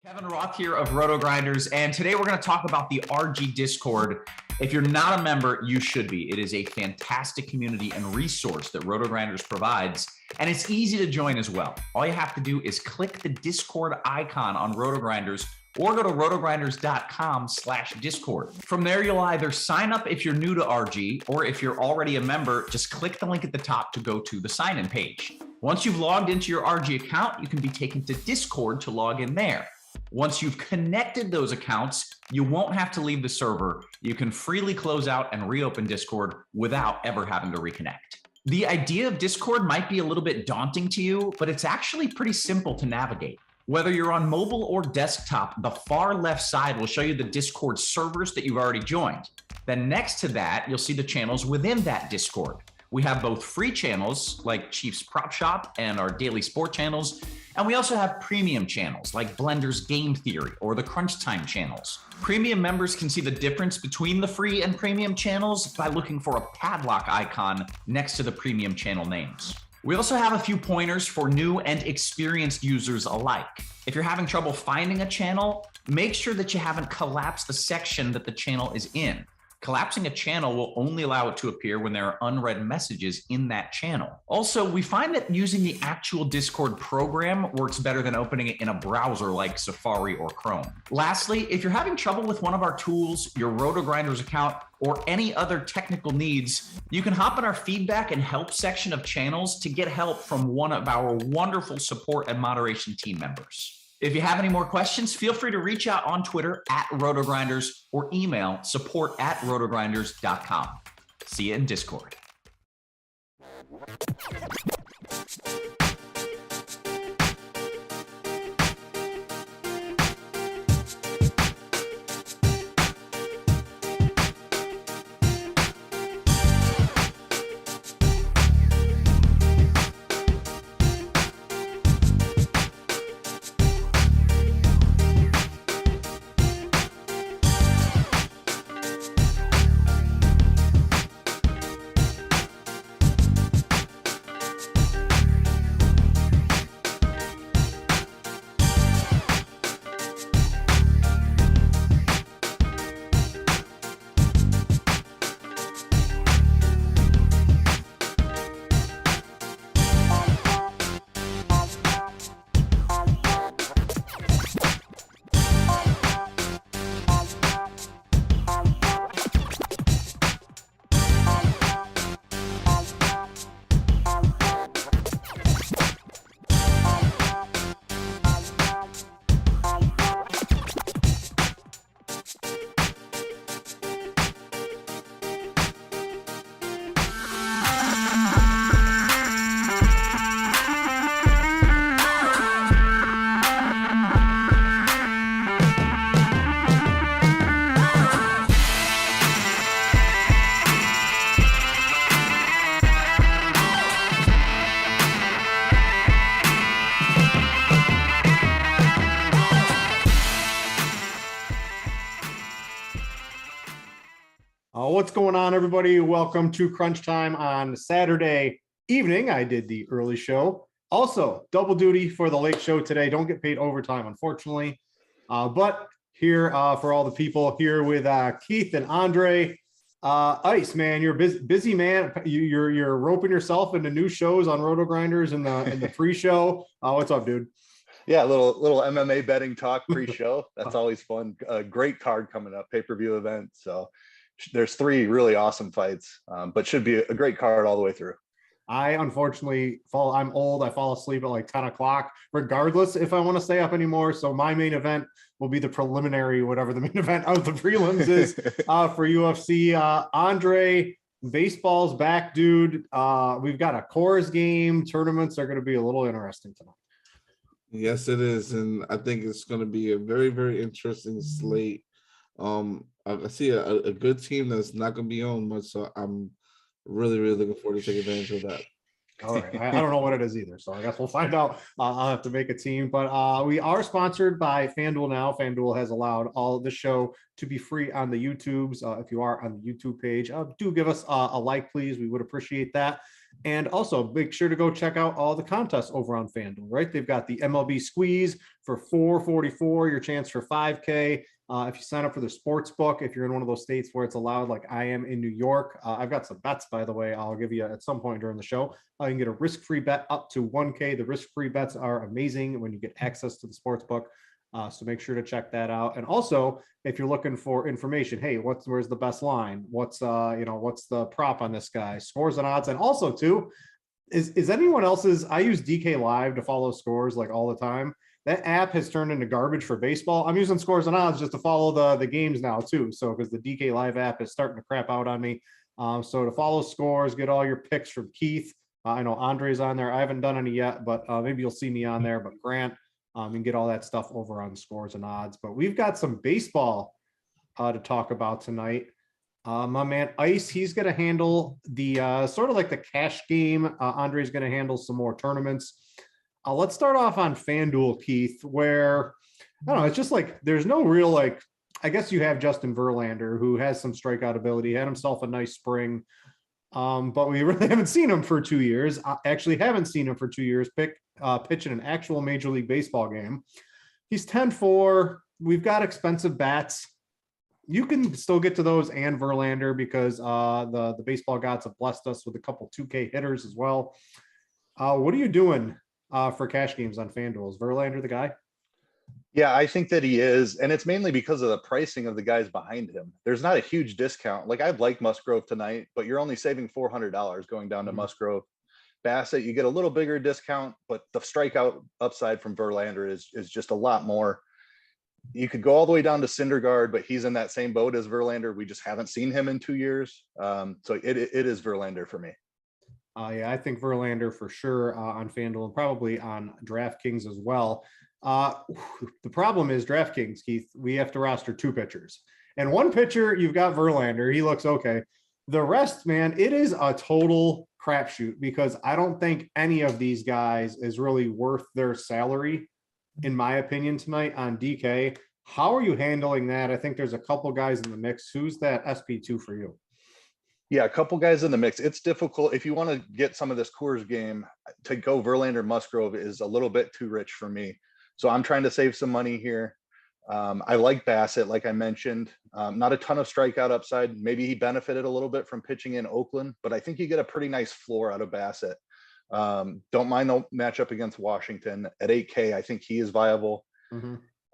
Kevin Roth here of RotoGrinders, and today we're going to talk about the RG Discord. If you're not a member, you should be. It is a fantastic community and resource that RotoGrinders provides, and it's easy to join as well. All you have to do is click the Discord icon on RotoGrinders or go to rotogrinders.com/Discord. From there, you'll either sign up if you're new to RG, or if you're already a member, just click the link at the top to go to the sign-in page. Once you've logged into your RG account, you can be taken to Discord to log in there. Once you've connected those accounts, you won't have to leave the server. You can freely close out and reopen Discord without ever having to reconnect. The idea of Discord might be a little bit daunting to you, but it's actually pretty simple to navigate. Whether you're on mobile or desktop, the far left side will show you the Discord servers that you've already joined. Then next to that, you'll see the channels within that Discord. We have both free channels like Chiefs Prop Shop and our daily sport channels. And we also have premium channels like Blender's Game Theory or the Crunch Time channels. Premium members can see the difference between the free and premium channels by looking for a padlock icon next to the premium channel names. We also have a few pointers for new and experienced users alike. If you're having trouble finding a channel, make sure that you haven't collapsed the section that the channel is in. Collapsing a channel will only allow it to appear when there are unread messages in that channel. Also, we find that using the actual Discord program works better than opening it in a browser like Safari or Chrome. Lastly, if you're having trouble with one of our tools, your RotoGrinders account, or any other technical needs, you can hop in our feedback and help section of channels to get help from one of our wonderful support and moderation team members. If you have any more questions, feel free to reach out on Twitter @RotoGrinders or email support@rotogrinders.com. See you in Discord. What's going on, everybody? Welcome to Crunch Time on Saturday evening. I did the early show. Also, double duty for the late show today. Don't get paid overtime, unfortunately. But here for all the people here with Keith and Andre. Ice, man, you're a busy man. You're roping yourself into new shows on RotoGrinders in the pre-show. What's up, dude? Yeah, a little MMA betting talk pre-show. That's always fun. Great card coming up, pay-per-view event. So there's 3 really awesome fights, but should be a great card all the way through. I unfortunately I'm old. I fall asleep at like 10 o'clock, regardless if I want to stay up anymore. So my main event will be the preliminary, whatever the main event of the prelims is for UFC. Andre, baseball's back, dude. We've got a Coors game. Tournaments are going to be a little interesting tonight. Yes, it is. And I think it's going to be a very, very interesting slate. I see a good team that's not going to be on much, so I'm really looking forward to take advantage of that. All right. I don't know what it is either, so I guess we'll find out. I'll have to make a team, but we are sponsored by Fanduel now. Fanduel has allowed all of the show to be free on the YouTubes. If you are on the YouTube page, do give us a like, please. We would appreciate that. And also make sure to go check out all the contests over on FanDuel, right? They've got the MLB squeeze for $444, your chance for $5K. If you sign up for the sports book, if you're in one of those states where it's allowed, like I am in New York, I've got some bets, by the way, I'll give you at some point during the show. You can get a risk-free bet up to 1K. The risk-free bets are amazing when you get access to the sports book. So make sure to check that out. And also, if you're looking for information, hey, where's the best line? What's the prop on this guy? Scores and odds. And also too, is anyone else's, I use DK Live to follow scores like all the time. That app has turned into garbage for baseball. I'm using Scores and Odds just to follow the games now too. So because the DK Live app is starting to crap out on me. So to follow scores, get all your picks from Keith. I know Andre's on there. I haven't done any yet, but maybe you'll see me on there. But Grant, and get all that stuff over on Scores and Odds. But we've got some baseball to talk about tonight. My man Ice, he's going to handle the sort of like the cash game. Andre's going to handle some more tournaments. Let's start off on FanDuel, Keith, where, I don't know, it's just like, there's no real, like, I guess you have Justin Verlander, who has some strikeout ability, had himself a nice spring, but we really haven't seen him for 2 years. I actually haven't seen him for 2 years pitch in an actual Major League Baseball game. He's 10-4. We've got expensive bats. You can still get to those and Verlander because the baseball gods have blessed us with a couple 2K hitters as well. What are you doing for cash games on FanDuel? Is Verlander the guy? Yeah, I think that he is. And it's mainly because of the pricing of the guys behind him. There's not a huge discount. Like I'd like Musgrove tonight, but you're only saving $400 going down to Musgrove. Bassett, you get a little bigger discount, but the strikeout upside from Verlander is just a lot more. You could go all the way down to Syndergaard, but he's in that same boat as Verlander. We just haven't seen him in 2 years. So it is Verlander for me. Yeah, I think Verlander for sure on FanDuel and probably on DraftKings as well. The problem is DraftKings, Keith, we have to roster 2 pitchers. And one pitcher, you've got Verlander. He looks okay. The rest, man, it is a total crapshoot because I don't think any of these guys is really worth their salary, in my opinion, tonight on DK. How are you handling that? I think there's a couple guys in the mix. Who's that SP2 for you? Yeah, a couple guys in the mix. It's difficult. If you want to get some of this Coors game, to go Verlander Musgrove is a little bit too rich for me. So I'm trying to save some money here. I like Bassett, like I mentioned. Not a ton of strikeout upside. Maybe he benefited a little bit from pitching in Oakland, but I think you get a pretty nice floor out of Bassett. Don't mind the matchup against Washington at 8K. I think he is viable.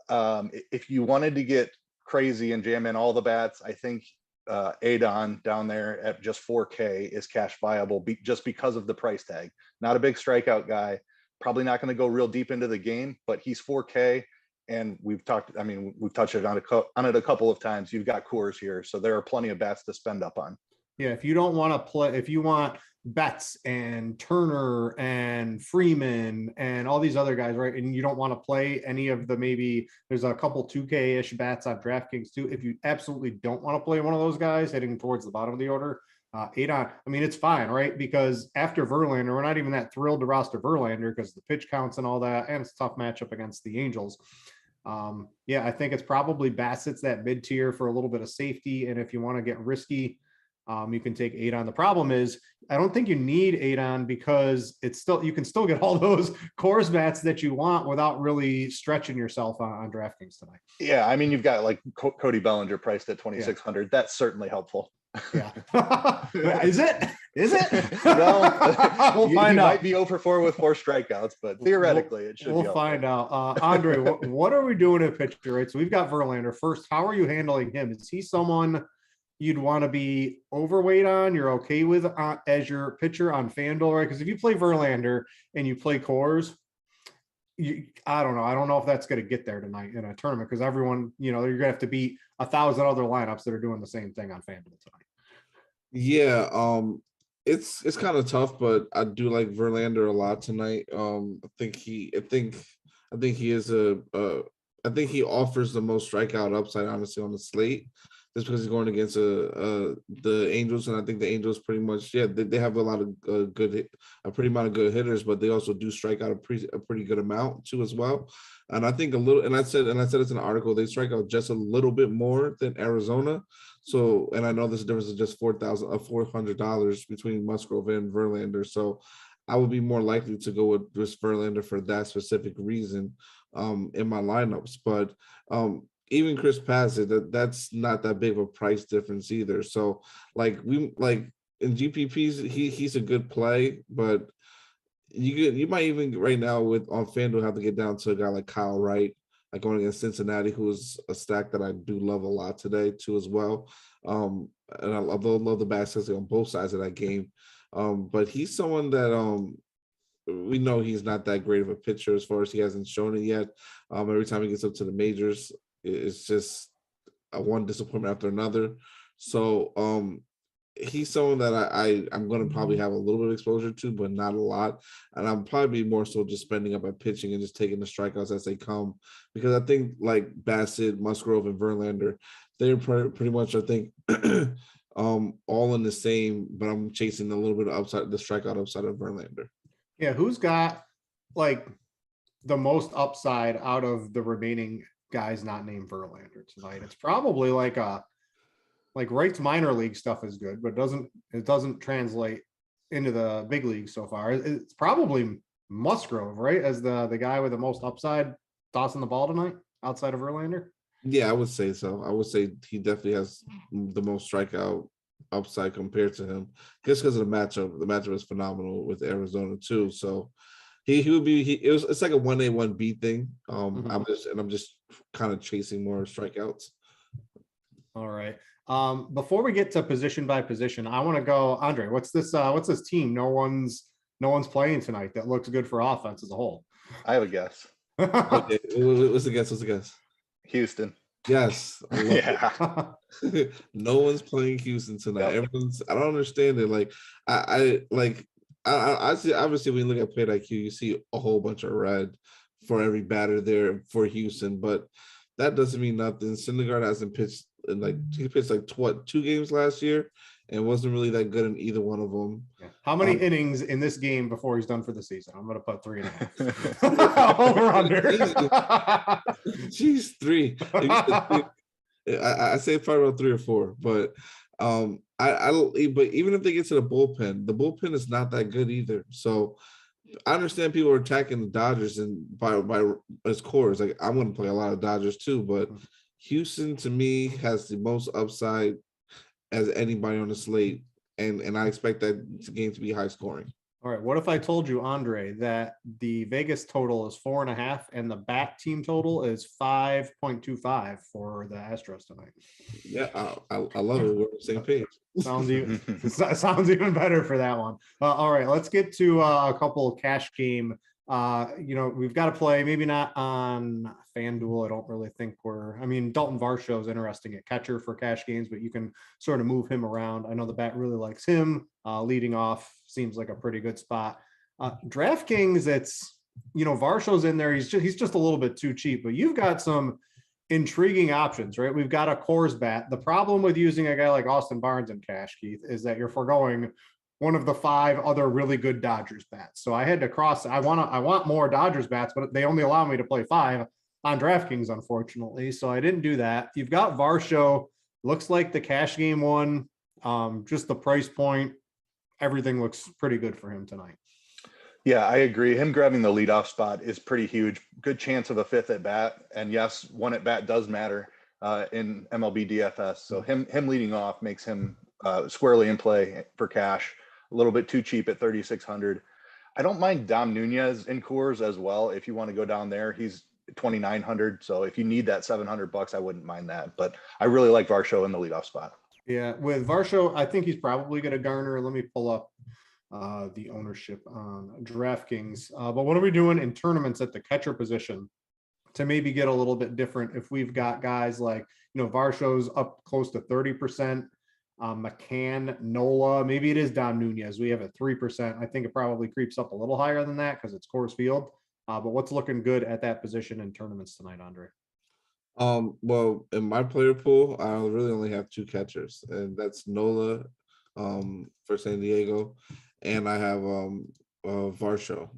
If you wanted to get crazy and jam in all the bats, I think Adon down there at just 4K is cash viable just because of the price tag. Not a big strikeout guy, probably not going to go real deep into the game, but he's 4K. And we've touched it on it a couple of times. You've got Coors here, so there are plenty of bats to spend up on. Yeah, if you don't want to play, if you want Betts and Turner and Freeman and all these other guys, right? And you don't want to play any of the, maybe there's a couple 2K-ish bats on DraftKings too. If you absolutely don't want to play one of those guys heading towards the bottom of the order, Adon, I mean, it's fine, right? Because after Verlander, we're not even that thrilled to roster Verlander because the pitch counts and all that, and it's a tough matchup against the Angels. Yeah, I think it's probably Bassett's that mid-tier for a little bit of safety. And if you want to get risky, you can take Adon. The problem is, I don't think you need Adon because it's still, you can still get all those Coors bats that you want without really stretching yourself on DraftKings tonight. Yeah, I mean, you've got like Cody Bellinger priced at 2,600. Yeah. That's certainly helpful. Yeah. Is it? Well, we'll find out. Might be 0-for-4 with 4 strikeouts, but theoretically it should be. We'll find out. Andre, what are we doing at pitcher, right? So we've got Verlander first. How are you handling him? Is he someone you'd want to be overweight on, you're okay with as your pitcher on FanDuel, right? Because if you play Verlander and you play Coors, I don't know. I don't know if that's going to get there tonight in a tournament because everyone, you're going to have to beat 1,000 other lineups that are doing the same thing on FanDuel tonight. Yeah, it's kind of tough, but I do like Verlander a lot tonight. I think he offers the most strikeout upside, honestly, on the slate. just because he's going against the Angels, and I think the Angels pretty much, they have a lot of a pretty amount of good hitters, but they also do strike out a pretty good amount too as well. And I think a little, and I said it's in an article, they strike out just a little bit more than Arizona. So, and I know this difference is just $400 between Musgrove and Verlander. So I would be more likely to go with just Verlander for that specific reason in my lineups. But even Chris Bassett, that's not that big of a price difference either. So like in GPPs, he's a good play, but you might even right now on FanDuel have to get down to a guy like Kyle Wright, like going against Cincinnati, who is a stack that I do love a lot today too as well. And I love the baskets on both sides of that game. But he's someone that we know he's not that great of a pitcher as far as he hasn't shown it yet. Every time he gets up to the majors, it's just one disappointment after another. So he's someone that I'm going to probably have a little bit of exposure to, but not a lot. And I'm probably more so just spending up at pitching and just taking the strikeouts as they come, because I think like Bassett, Musgrove, and Verlander, they're pretty much, I think, all in the same, but I'm chasing a little bit of the strikeout upside of Verlander. Yeah, who's got like the most upside out of the remaining guys not named Verlander tonight? It's probably like Wright's minor league stuff is good, but it doesn't translate into the big league so far. It's probably Musgrove, right, as the guy with the most upside tossing the ball tonight outside of Verlander. Yeah, I would say so. I would say he definitely has the most strikeout upside compared to him, just because of the matchup. The matchup is phenomenal with Arizona too. So he would be. It's like a 1A 1B thing. I'm just kind of chasing more strikeouts. All right. Before we get to position by position, I want to go, Andre. What's this team? No one's playing tonight that looks good for offense as a whole. I have a guess. Okay, what's the guess? Houston. Yes. Yeah. No one's playing Houston tonight. Yep. I don't understand it. Like I see, obviously when you look at plate IQ, you see a whole bunch of red for every batter there for Houston, but that doesn't mean nothing. Syndergaard hasn't pitched he pitched like 2 games last year and wasn't really that good in either one of them. Yeah. How many innings in this game before he's done for the season? I'm going to put 3.5. Over under. Jeez, 3. I say probably about 3 or 4, but but even if they get to the bullpen is not that good either. So I understand people are attacking the Dodgers and by as cores. Like I'm going to play a lot of Dodgers too, but Houston to me has the most upside as anybody on the slate, and I expect that game to be high scoring. All right. What if I told you, Andre, that the Vegas total is 4.5 and the bat team total is 5.25 for the Astros tonight? Yeah, I love it. We're on the same page. Sounds even better for that one. All right, let's get to a couple of cash game. We've got to play, maybe not on FanDuel. I don't really think Dalton Varsho is interesting at catcher for cash games, but you can sort of move him around. I know the bat really likes him. Leading off seems like a pretty good spot. DraftKings, it's, Varsho's in there. He's just a little bit too cheap, but you've got some intriguing options, right? We've got a Coors bat. The problem with using a guy like Austin Barnes in cash, Keith, is that you're foregoing one of the 5 other really good Dodgers bats. So I had to I want more Dodgers bats, but they only allow me to play 5 on DraftKings, unfortunately. So I didn't do that. You've got Varsho. Looks like the cash game one, just the price point, everything looks pretty good for him tonight. Yeah, I agree. Him grabbing the leadoff spot is pretty huge. Good chance of a 5th at bat. And yes, 1 at bat does matter in MLB DFS. So him leading off makes him squarely in play for cash. A little bit too cheap at 3,600. I don't mind Dom Nunez in Coors as well. If you want to go down there, he's 2,900. So if you need that $700, I wouldn't mind that. But I really like Varsho in the leadoff spot. Yeah, with Varsho, I think he's probably going to garner. Let me pull up the ownership on DraftKings. But what are we doing in tournaments at the catcher position to maybe get a little bit different? If we've got guys like, Varsho's up close to 30%. McCann, Nola, maybe it is Dom Nunez. We have at 3%. I think it probably creeps up a little higher than that because it's Coors Field. But what's looking good at that position in tournaments tonight, Andre? Well, in my player pool, I really only have two catchers, and that's Nola, for San Diego, and I have Varsho.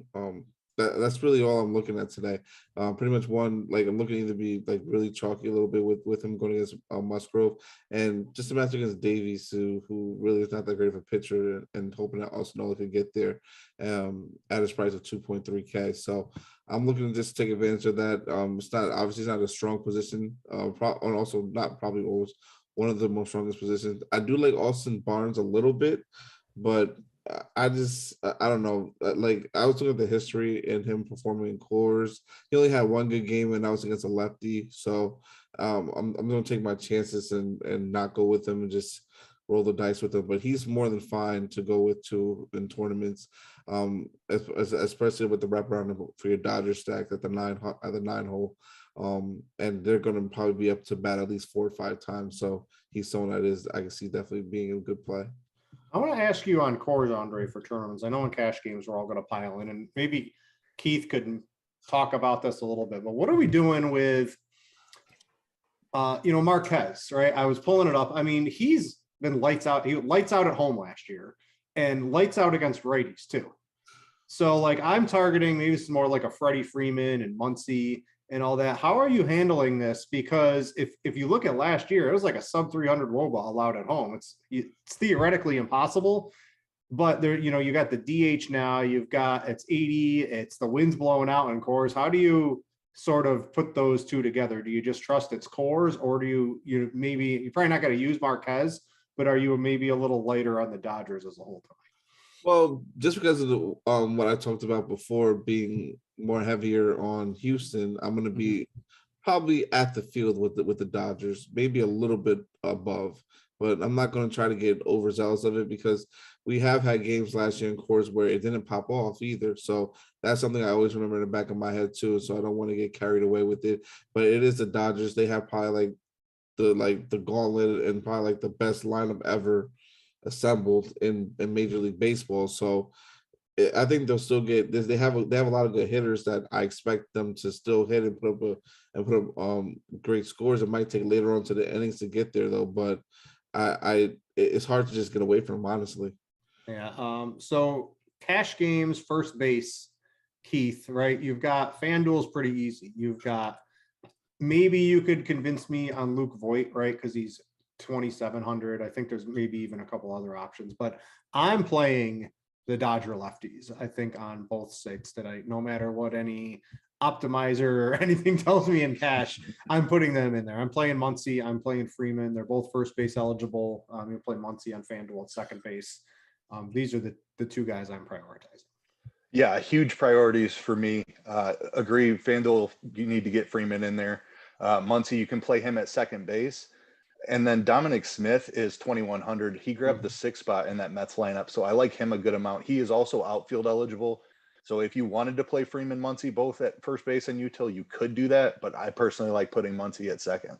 That's really all I'm looking at today. Pretty much one, like I'm looking to be like really chalky a little bit with him going against Musgrove, and just a match against Davies, who really is not that great of a pitcher, and hoping that also Nola could get there, at his price of 2.3K. So I'm looking to just take advantage of that. It's not obviously it's not a strong position, and also not probably always one of the most strongest positions. I do like Austin Barnes a little bit, but I don't know. Like I was looking at the history and him performing in cores. He only had one good game, and that was against a lefty. So I'm going to take my chances and not go with him and just roll the dice with him. But he's more than fine to go with too in tournaments, especially with the wraparound for your Dodgers stack at the nine hole. And they're going to probably be up to bat at least 4 or 5 times. So he's someone that I can see definitely being a good play. I want to ask you on cores, Andre, for tournaments. I know in cash games we're all going to pile in, and maybe Keith could talk about this a little bit. But what are we doing with, Marquez? Right, I was pulling it up. I mean, he's been lights out. He lights out at home last year, and lights out against righties too. So, like, I'm targeting maybe it's more like a Freddie Freeman and Muncy and all that. How are you handling this? Because if you look at last year, it was like a sub 300 WOBA allowed at home. It's theoretically impossible, but there, you got the DH now. You've got it's 80. It's the wind's blowing out in cores. How do you sort of put those two together? Do you just trust it's cores, or do you maybe you're probably not going to use Marquez, but are you maybe a little lighter on the Dodgers as a whole time? Well, just because of the what I talked about before being more heavier on Houston, I'm going to be probably at the field with the Dodgers, maybe a little bit above, but I'm not going to try to get overzealous of it because we have had games last year in cores where it didn't pop off either. So that's something I always remember in the back of my head too. So I don't want to get carried away with it. But it is the Dodgers. They have probably the gauntlet and probably like the best lineup ever assembled in Major League Baseball. So I think they'll still get this. They have a lot of good hitters that I expect them to still hit and put up great scores. It might take later on to the innings to get there though, but it's hard to just get away from them, honestly. Yeah. So cash games, first base, Keith, right? You've got FanDuel's pretty easy. You've got, maybe you could convince me on Luke Voigt, right? Because he's 2,700. I think there's maybe even a couple other options, but I'm playing the Dodger lefties, I think, on both sites today. No matter what any optimizer or anything tells me in cash, I'm putting them in there. I'm playing Muncy. I'm playing Freeman. They're both first base eligible. You play Muncy on FanDuel at second base. These are the two guys I'm prioritizing. Yeah, huge priorities for me. Agree. FanDuel, you need to get Freeman in there. Muncy, you can play him at second base. And then Dominic Smith is 2,100. He grabbed the 6th spot in that Mets lineup. So I like him a good amount. He is also outfield eligible. So if you wanted to play Freeman, Muncy, both at first base and util, you could do that. But I personally like putting Muncy at second.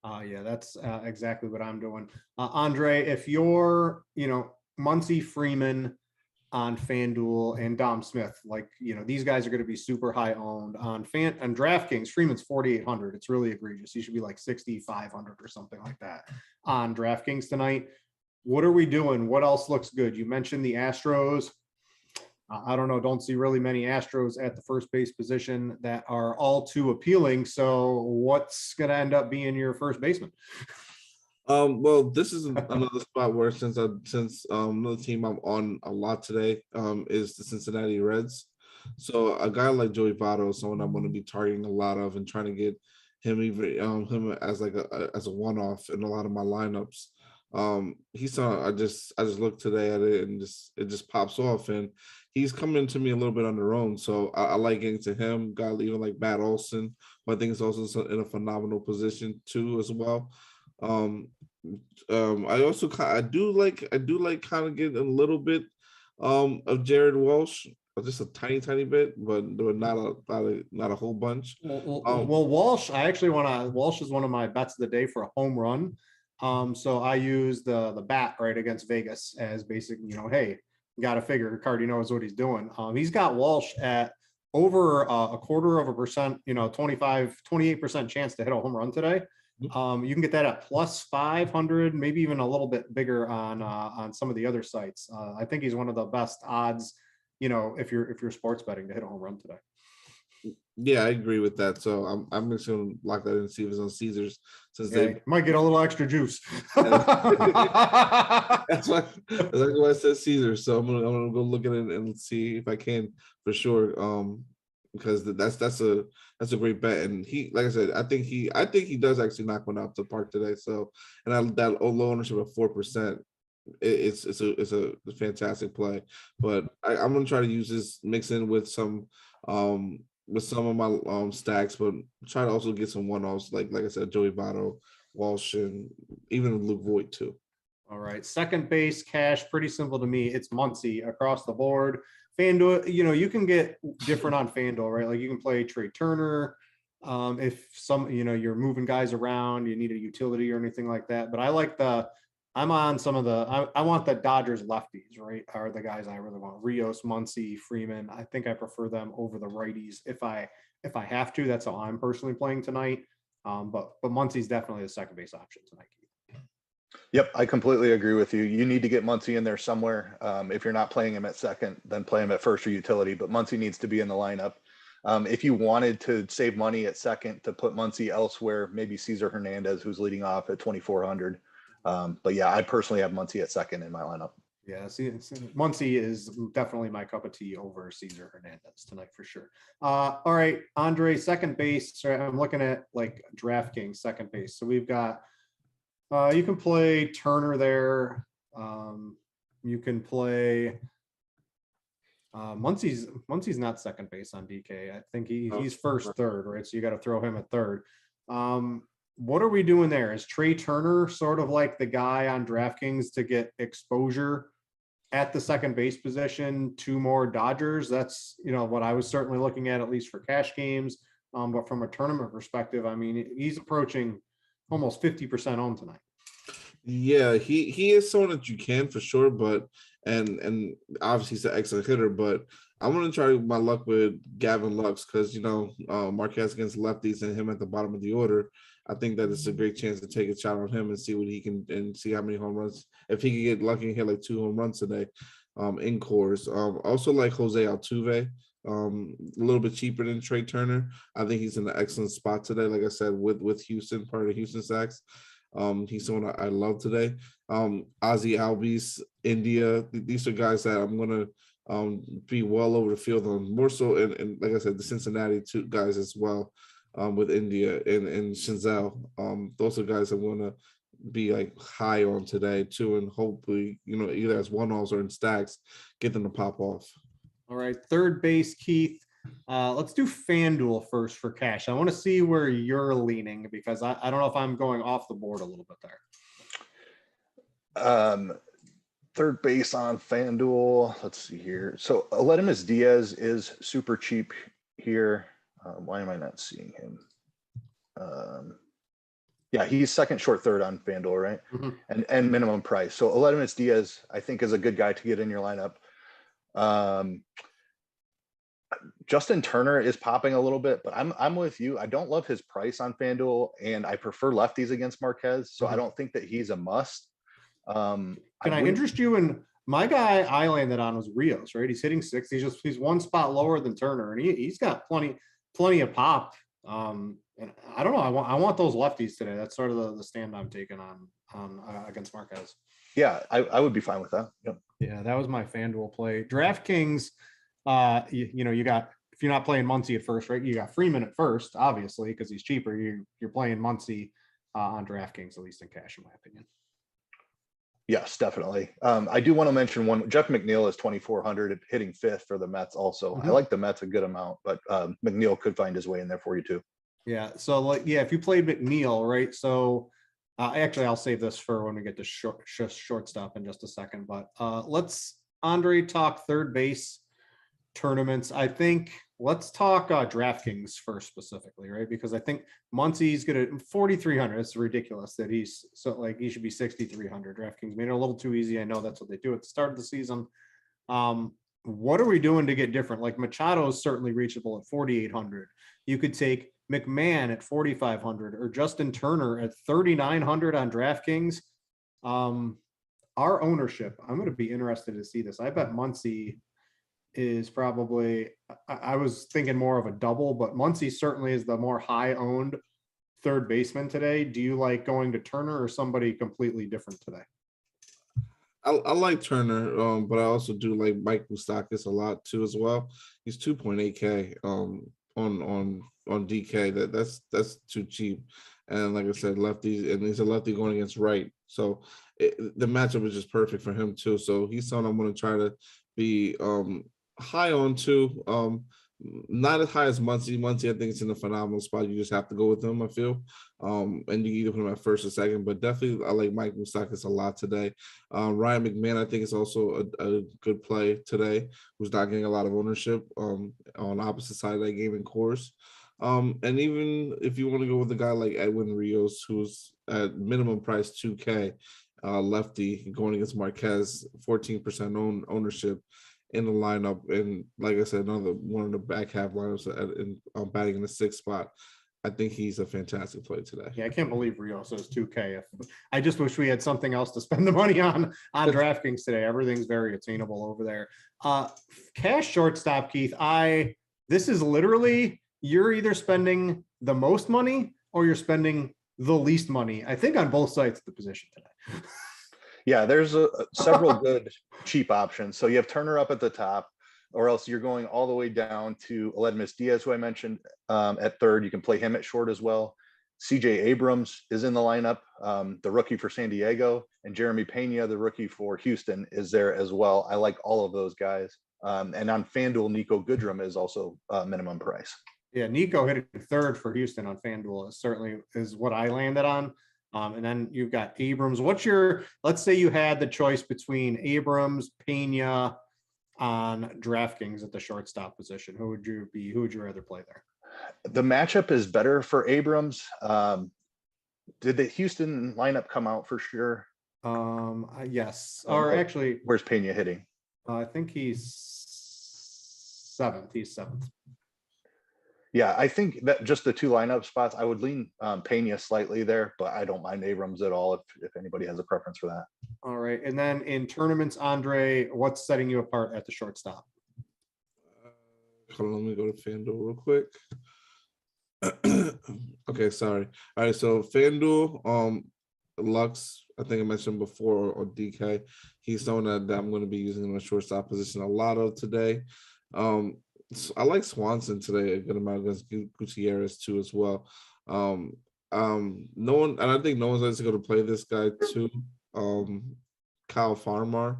Yeah, that's exactly what I'm doing. Andre, if you're, Muncy, Freeman on FanDuel and Dom Smith, like, these guys are going to be super high owned on DraftKings. Freeman's 4,800. It's really egregious. He should be like 6,500 or something like that on DraftKings tonight. What are we doing? What else looks good? You mentioned the Astros. I don't know. Don't see really many Astros at the first base position that are all too appealing. So what's going to end up being your first baseman? Well, this is another spot where since another team I'm on a lot today is the Cincinnati Reds. So a guy like Joey Votto is someone I'm going to be targeting a lot of and trying to get him him as like as a one-off in a lot of my lineups. I just looked today at it and it just pops off, and he's coming to me a little bit on their own. So I like getting to him. Guy even like Matt Olson, who I think is also in a phenomenal position too as well. I do like kind of getting a little bit of Jared Walsh, just a tiny bit, but not a whole bunch. Well, Walsh, Walsh is one of my bets of the day for a home run. So I use the bat right against Vegas as basic, hey, got to figure Cardi knows what he's doing. He's got Walsh at over a quarter of a percent, 28% chance to hit a home run today. You can get that at plus 500, maybe even a little bit bigger on some of the other sites. I think he's one of the best odds, if you're sports betting, to hit a home run today. Yeah, I agree with that. So I'm just gonna lock that in and see if it's on Caesars, since they might get a little extra juice. that's exactly why I said Caesars. So I'm gonna go look at it and see if I can for sure. Because that's a great bet, and he, like I said, I think he does actually knock one out the park today. So, and that low ownership of 4%, it's a fantastic play. But I'm gonna try to use this mix in with some of my stacks, but try to also get some one-offs like I said, Joey Votto, Walsh, and even Luke Voigt too. All right, second base cash, pretty simple to me. It's Muncy across the board. FanDuel, you can get different on FanDuel, right? Like you can play Trey Turner. If you're moving guys around, you need a utility or anything like that. But I'm on some of I want the Dodgers lefties, right? Are the guys I really want. Rios, Muncy, Freeman. I think I prefer them over the righties if I have to. That's how I'm personally playing tonight. But Muncy's definitely the second base option tonight. Yep, I completely agree with you. You need to get Muncy in there somewhere. If you're not playing him at second, then play him at first or utility, but Muncy needs to be in the lineup. If you wanted to save money at second to put Muncy elsewhere, maybe Cesar Hernandez, who's leading off at 2,400. But yeah, I personally have Muncy at second in my lineup. Yeah, Muncy is definitely my cup of tea over Cesar Hernandez tonight for sure. All right, Andre, second base. Sorry, I'm looking at like DraftKings second base. So we've got you can play Turner there. You can play Muncy's not second base on DK. I think he's first, third, right? So you got to throw him at third. What are we doing there? Is Trey Turner sort of like the guy on DraftKings to get exposure at the second base position to more Dodgers? That's what I was certainly looking at least for cash games. But from a tournament perspective, I mean, he's approaching almost 50% owned tonight. Yeah, he is someone that you can for sure, but and obviously he's an excellent hitter, but I'm gonna try my luck with Gavin Lux because Marquez against lefties and him at the bottom of the order. I think that it's a great chance to take a shot on him and see what he can and see how many home runs. If he can get lucky and hit like 2 home runs today, in course. Also like Jose Altuve, a little bit cheaper than Trey Turner. I think he's in an excellent spot today. Like I said, with Houston, part of the Houston Sacks. He's someone I love today. Ozzy Albies, India. These are guys that I'm gonna be well over the field on, more so, and like I said, the Cincinnati two guys as well, with India and Shinzel. Those are guys I'm gonna be like high on today too, and hopefully either as one-offs or in stacks get them to pop off. All right, third base, Keith. Let's do FanDuel first for cash. I want to see where you're leaning because I don't know if I'm going off the board a little bit there. Third base on FanDuel. Let's see here. So Aledmus Diaz is super cheap here. Why am I not seeing him? Yeah, he's second, short, third on FanDuel, right? Mm-hmm. And minimum price. So Aledmus Diaz, I think, is a good guy to get in your lineup. Justin Turner is popping a little bit, but I'm with you. I don't love his price on FanDuel, and I prefer lefties against Marquez, so I don't think that he's a must. Can I interest you in my guy I landed on was Rios, right? He's hitting 6. He's one spot lower than Turner, and he's got plenty of pop. And I don't know. I want those lefties today. That's sort of the stand I'm taking on against Marquez. Yeah, I would be fine with that. Yep. Yeah, that was my FanDuel play. DraftKings, you got, if you're not playing Muncy at first, right? You got Freeman at first, obviously, because he's cheaper. You're playing Muncy on DraftKings, at least in cash, in my opinion. Yes, definitely. I do want to mention one. Jeff McNeil is 2,400, hitting 5th for the Mets also. Mm-hmm. I like the Mets a good amount, but McNeil could find his way in there for you too. Yeah. So if you played McNeil, right? So actually, I'll save this for when we get to shortstop in just a second. But let's, Andre, talk third base tournaments. I think let's talk DraftKings first specifically, right? Because I think Muncy's good at 4,300. It's ridiculous that he should be 6,300. DraftKings made it a little too easy. I know that's what they do at the start of the season. what are we doing to get different? Like Machado is certainly reachable at 4,800. You could take McMahon at 4,500 or Justin Turner at 3,900 on DraftKings. Our ownership, I'm going to be interested to see this. I bet Muncy is probably, I was thinking more of a double, but Muncy certainly is the more high owned third baseman today. Do you like going to Turner or somebody completely different today? I like Turner, but I also do like Mike Moustakas a lot too as well. He's 2.8K on DK. That's too cheap. And like I said, lefties, and he's a lefty going against right. So the matchup is just perfect for him too. So he's someone I'm going to try to be high on too. Not as high as Muncy. Muncy, I think it's in a phenomenal spot. You just have to go with him, I feel. And you can either put him at first or second, but definitely I like Mike Moustakas a lot today. Ryan McMahon, I think, is also a good play today, who's not getting a lot of ownership on opposite side of that game in course. And even if you want to go with a guy like Edwin Rios, who's at minimum price 2K, lefty going against Marquez, 14% ownership in the lineup, and like I said, one of the back half lineups in batting in the sixth spot. I think he's a fantastic play today. Yeah, I can't believe Rios is 2K. I just wish we had something else to spend the money on DraftKings today. Everything's very attainable over there. Cash shortstop, Keith. This is literally, you're either spending the most money or you're spending the least money, I think, on both sides of the position today. Yeah, there's several good cheap options. So you have Turner up at the top, or else you're going all the way down to Mlb Dfs, who I mentioned at third. You can play him at short as well. CJ Abrams is in the lineup, the rookie for San Diego, and Jeremy Pena, the rookie for Houston, is there as well. I like all of those guys. And on FanDuel, Nico Goodrum is also minimum price. Yeah, Nico hit it third for Houston on FanDuel. It certainly is what I landed on. And then you've got Abrams. Let's say you had the choice between Abrams, Pena on DraftKings at the shortstop position. Who would you rather play there? The matchup is better for Abrams. Did the Houston lineup come out for sure? Yes. Or actually, where's Pena hitting? I think he's seventh. He's seventh. Yeah, I think that just the two lineup spots, I would lean Pena slightly there, but I don't mind Abrams at all if anybody has a preference for that. All right. And then in tournaments, Andre, what's setting you apart at the shortstop? Hold on, let me go to FanDuel real quick. Okay, sorry. All right, so FanDuel, Lux, I think I mentioned before, or DK, he's someone that I'm going to be using in a shortstop position a lot of today. I like Swanson today a good amount against Gutierrez too as well. No one, and I think no one's going to play this guy too. Kyle Farmer,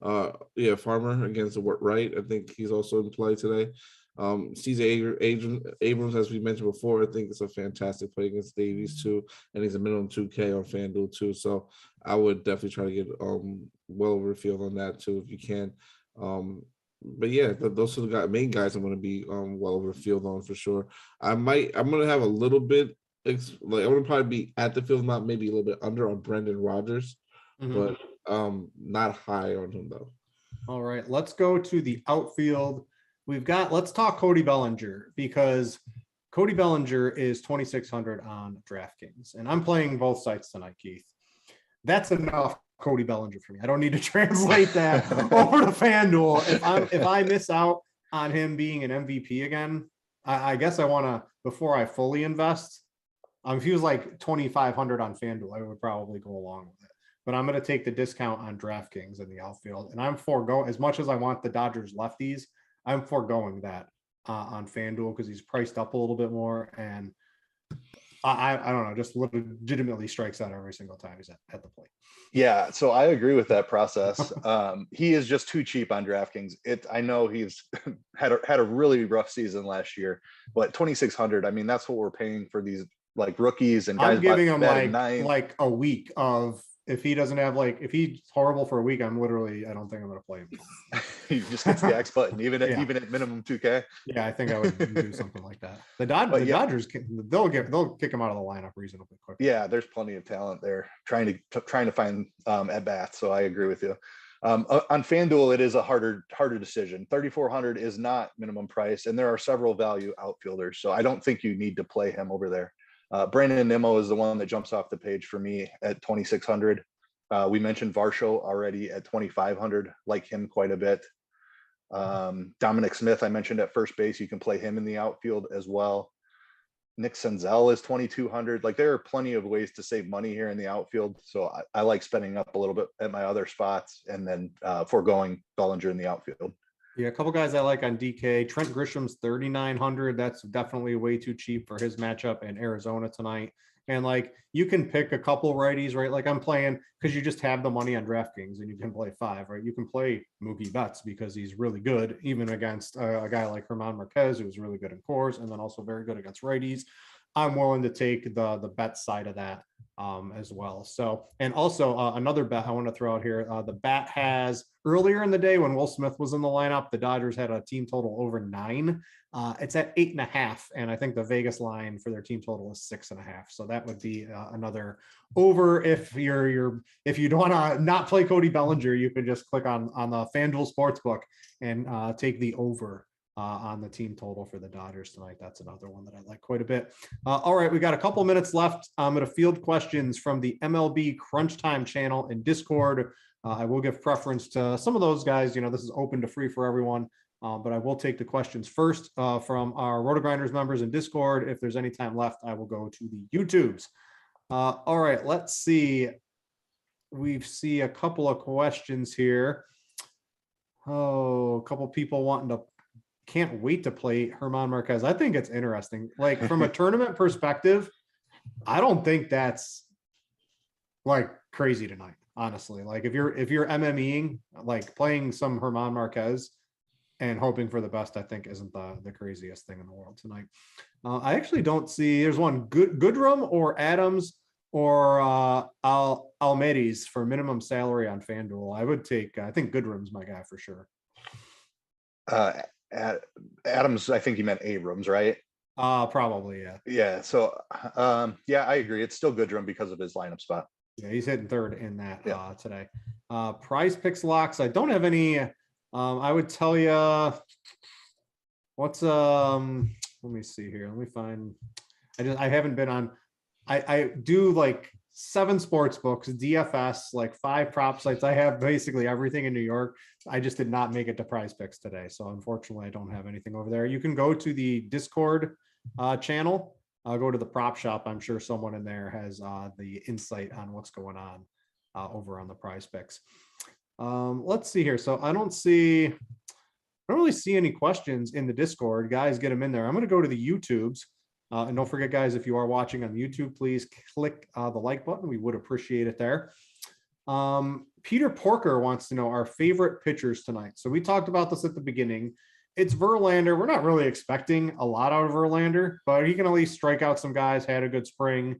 Farmer against the right. I think he's also in play today. CJ Abrams, as we mentioned before, I think it's a fantastic play against Davies too, and he's a minimum 2K on FanDuel too. So I would definitely try to get well over the field on that too if you can. But yeah, those are the main guys I'm going to be well over the field on for sure. I'm going to have a little bit I'm going to probably be at the field amount, maybe a little bit under on Brendan Rodgers, but not high on him though. All right, let's go to the outfield. Let's talk Cody Bellinger, because Cody Bellinger is 2,600 on DraftKings, and I'm playing both sites tonight, Keith. That's enough Cody Bellinger for me. I don't need to translate that over to FanDuel. If I miss out on him being an MVP again, I guess I want to, before I fully invest, if he was like 2,500 on FanDuel, I would probably go along with it. But I'm going to take the discount on DraftKings in the outfield, and I'm foregoing, as much as I want the Dodgers lefties, I'm foregoing that on FanDuel because he's priced up a little bit more, and I don't know, just legitimately strikes out every single time he's at the plate. Yeah, so I agree with that process. He is just too cheap on DraftKings. I know he's had a really rough season last year, but 2,600. I mean, that's what we're paying for these like rookies and guys. I'm giving him like a week of. If he doesn't have if he's horrible for a week, I don't think I'm going to play him. He just gets the X button, even at minimum 2K. Yeah, I think I would do something like that. The Dodgers, they'll kick him out of the lineup reasonably quick. Yeah, there's plenty of talent there trying to find at bats. So I agree with you. On FanDuel, it is a harder decision. 3,400 is not minimum price, and there are several value outfielders. So I don't think you need to play him over there. Brandon Nemo is the one that jumps off the page for me at 2,600. We mentioned Varsho already at 2,500, like him quite a bit. Dominic Smith, I mentioned at first base, you can play him in the outfield as well. Nick Senzel is 2,200. Like, there are plenty of ways to save money here in the outfield. So I like spending up a little bit at my other spots and then foregoing Bellinger in the outfield. Yeah, a couple guys I like on DK. Trent Grisham's 3,900. That's definitely way too cheap for his matchup in Arizona tonight. And like, you can pick a couple righties, right? Like I'm playing because you just have the money on DraftKings and you can play 5, right? You can play Mookie Betts because he's really good, even against a guy like German Marquez, who's really good in cores and then also very good against righties. I'm willing to take the bet side of that as well. So, and also another bet I want to throw out here. The bat has earlier in the day when Will Smith was in the lineup, the Dodgers had a team total over 9. It's at 8.5, and I think the Vegas line for their team total is 6.5. So that would be another over. If you don't want to not play Cody Bellinger, you can just click on the FanDuel Sportsbook and take the over on the team total for the Dodgers tonight. That's another one that I like quite a bit. All right, we got a couple minutes left. I'm going to field questions from the MLB Crunch Time channel in Discord. I will give preference to some of those guys. You know, this is open to free for everyone, but I will take the questions first from our RotoGrinders members in Discord. If there's any time left, I will go to the YouTubes. All right, let's see. We see a couple of questions here. Oh, a couple people wanting to can't wait to play German Marquez. I think it's interesting. Like from a tournament perspective, I don't think that's like crazy tonight, honestly. Like if you're MMEing, like playing some German Marquez and hoping for the best, I think isn't the craziest thing in the world tonight. I actually don't see, there's one Goodrum or Adams or Almedes for minimum salary on FanDuel. I would take, I think Goodrum's my guy for sure. Adams, I think you meant Abrams, right? Probably, yeah. Yeah. So, yeah, I agree. It's still Goodrum because of his lineup spot. Yeah, he's hitting third in that today. Prize picks locks. I don't have any. I would tell you what's let me see here. Let me find. I haven't been on. I do like 7 sports books, DFS, like 5 prop sites. I have basically everything in New York. I just did not make it to Prize Picks today. So unfortunately, I don't have anything over there. You can go to the Discord channel. I'll go to the prop shop. I'm sure someone in there has the insight on what's going on over on the Prize Picks. Let's see here. So I don't really see any questions in the Discord. Guys, get them in there. I'm going to go to the YouTubes. And don't forget, guys, if you are watching on YouTube, please click the like button. We would appreciate it there. Peter Porker wants to know our favorite pitchers tonight. So we talked about this at the beginning. It's Verlander. We're not really expecting a lot out of Verlander, but he can at least strike out some guys, had a good spring.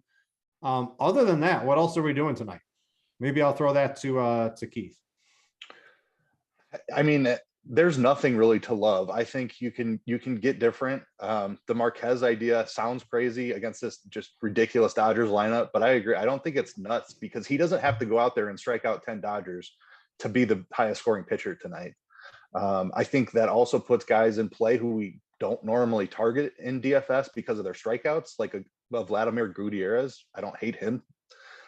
Other than that, what else are we doing tonight? Maybe I'll throw that to Keith. I mean, there's nothing really to love. I think you can get different. The Marquez idea sounds crazy against this just ridiculous Dodgers lineup, but I agree. I don't think it's nuts because he doesn't have to go out there and strike out 10 Dodgers to be the highest scoring pitcher tonight. I think that also puts guys in play who we don't normally target in DFS because of their strikeouts, like a Vladimir Gutierrez. I don't hate him.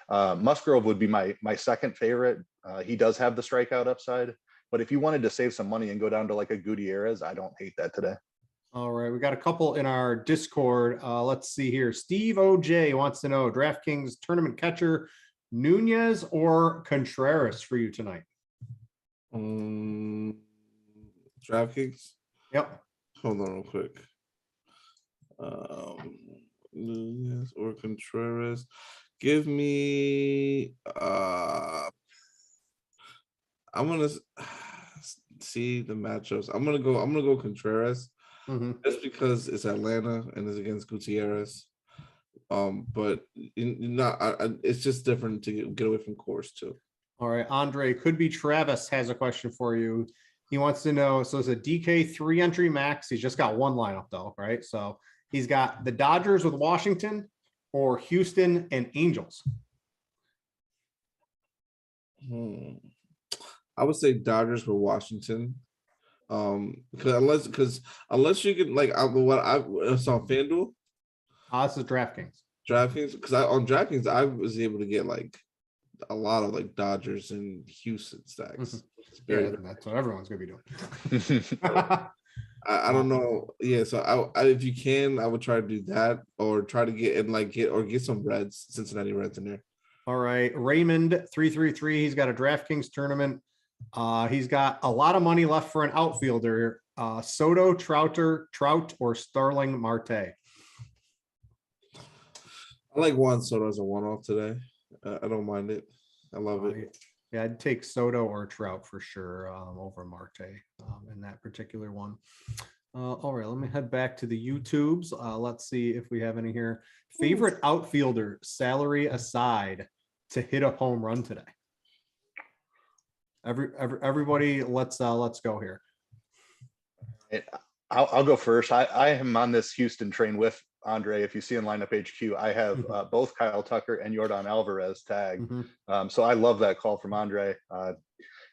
Musgrove would be my second favorite. He does have the strikeout upside. But if you wanted to save some money and go down to like a Gutierrez, I don't hate that today. All right. We got a couple in our Discord. Let's see here. Steve OJ wants to know DraftKings tournament catcher, Nunez or Contreras for you tonight? DraftKings? Yep. Hold on real quick. Nunez or Contreras. Give me I'm gonna see the matchups. I'm gonna go Contreras just because it's Atlanta and it's against Gutierrez. But it's just different to get away from course too. All right, Andre, could be Travis has a question for you. He wants to know, so it's a DK 3 entry max. He's just got one lineup though, right? So he's got the Dodgers with Washington or Houston and Angels. I would say Dodgers for Washington. Because unless you can like it's on FanDuel, This is DraftKings. DraftKings, because on DraftKings I was able to get like a lot of like Dodgers and Houston stacks. Yeah, that's what everyone's gonna be doing. I don't know. Yeah, so I if you can, I would try to do that or try to get some Reds, Cincinnati Reds in there. All right, Raymond 333. He's got a DraftKings tournament. He's got a lot of money left for an outfielder. Soto, Trout, or Starling Marte. I like Juan Soto as a one-off today. I don't mind it. I love it. Yeah, I'd take Soto or Trout for sure over Marte in that particular one. All right, let me head back to the YouTubes. Let's see if we have any here. Favorite outfielder, salary aside, to hit a home run today. Everybody, let's go here. I'll go first. I am on this Houston train with Andre. If you see in lineup HQ, I have both Kyle Tucker and Yordan Alvarez tagged. So I love that call from Andre.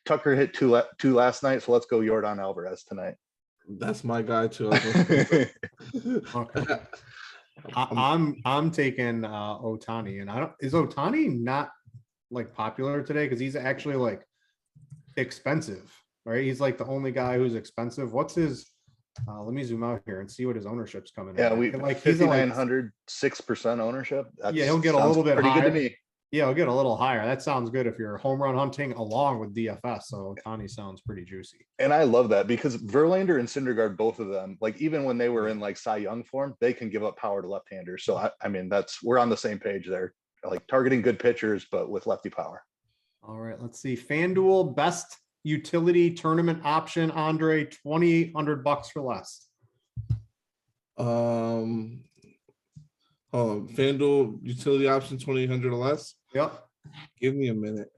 Tucker hit two last night, so let's go Yordan Alvarez tonight. That's my guy too. Okay. I'm taking Ohtani, and is Ohtani not like popular today because he's actually like expensive, right? He's like the only guy who's expensive. What's his? Let me zoom out here and see what his ownership's coming. Yeah, in. like 5,900, 6% ownership. Yeah, he'll get a little bit pretty higher. good to me. Yeah, he'll get a little higher. That sounds good if you're home run hunting along with DFS. So Ohtani sounds pretty juicy. And I love that because Verlander and Syndergaard, both of them, like even when they were in like Cy Young form, they can give up power to left-handers. So I mean, we're on the same page there. Like targeting good pitchers, but with lefty power. All right, let's see. FanDuel best utility tournament option, Andre, $2,800 for less. FanDuel utility option 2,800 or less. Yep. Give me a minute.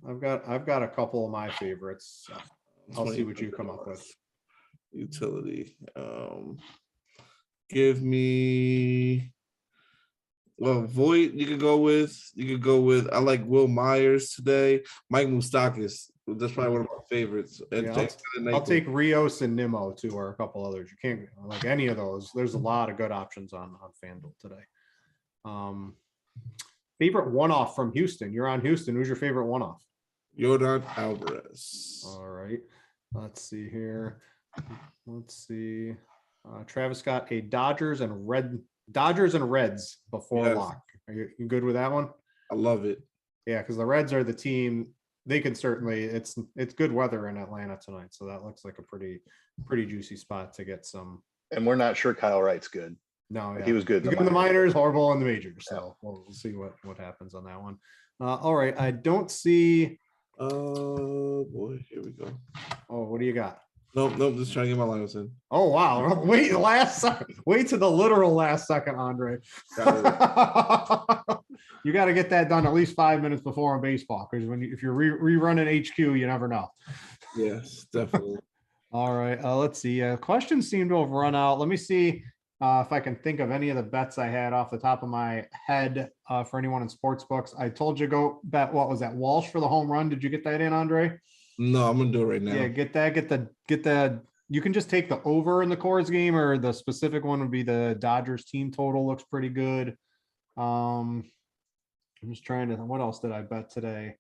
I've got a couple of my favorites. I'll see what you come up with. Utility. Give me. Well, Voit, you could go with. I like Will Myers today. Mike Moustakas. That's probably one of my favorites. And Yeah, I'll take Rios and Nemo too, or a couple others. You can't like any of those. There's a lot of good options on FanDuel today. Favorite one-off from Houston. You're on Houston. Who's your favorite one-off? Yordan Alvarez. All right. Let's see here. Let's see. Travis got a Dodgers and Reds before lock. Are you good with that one? I love it. Yeah, because the Reds are the team. They can certainly. It's good weather in Atlanta tonight, so that looks like a pretty juicy spot to get some. And we're not sure Kyle Wright's good. No, he was good. In the minors, horrible in the majors. So we'll see what happens on that one. All right, I don't see. Oh boy, here we go. Oh, what do you got? Nope. Just trying to get my lineups in. Oh wow! Wait to the literal last second, Andre. You got to get that done at least 5 minutes before on baseball, because if you're rerunning HQ, you never know. Yes, definitely. All right, let's see. Questions seem to have run out. Let me see if I can think of any of the bets I had off the top of my head for anyone in sports books. I told you go bet. What was that? Walsh for the home run. Did you get that in, Andre? No, I'm gonna do it right now. Yeah, get the. You can just take the over in the Coors game, or the specific one would be the Dodgers team total. Looks pretty good. I'm just trying to. What else did I bet today?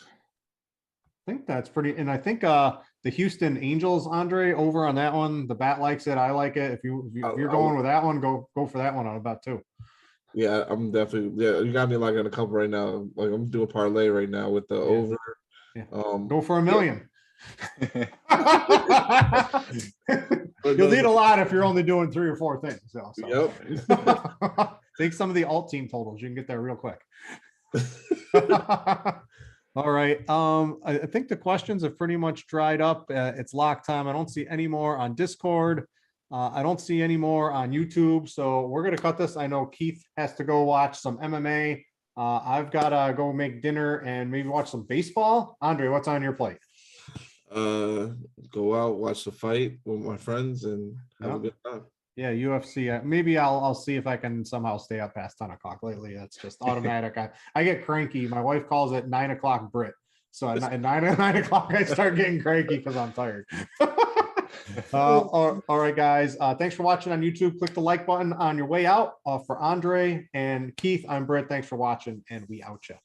I think that's pretty. And I think the Houston Angels, Andre, over on that one. The bat likes it. I like it. If you're going with that one, go for that one on a bet too. Yeah, I'm definitely. Yeah, you got me like in a couple right now. Like I'm doing a parlay right now with the over. Yeah. Go for $1 million. You'll need a lot if you're only doing 3 or 4 things. So. Yep. Take some of the alt team totals. You can get there real quick. All right. I think the questions have pretty much dried up. It's lock time. I don't see any more on Discord. I don't see any more on YouTube. So we're going to cut this. I know Keith has to go watch some MMA. I've got to go make dinner and maybe watch some baseball. Andre, what's on your plate? Go out, watch the fight with my friends, and have a good time. Yeah, UFC. Maybe I'll see if I can somehow stay up past 10 o'clock. Lately, that's just automatic. I get cranky. My wife calls it 9 o'clock Brit. So at 9 o'clock, I start getting cranky because I'm tired. All right, guys. Thanks for watching on YouTube. Click the like button on your way out. For Andre and Keith, I'm Britt. Thanks for watching, and we out ya.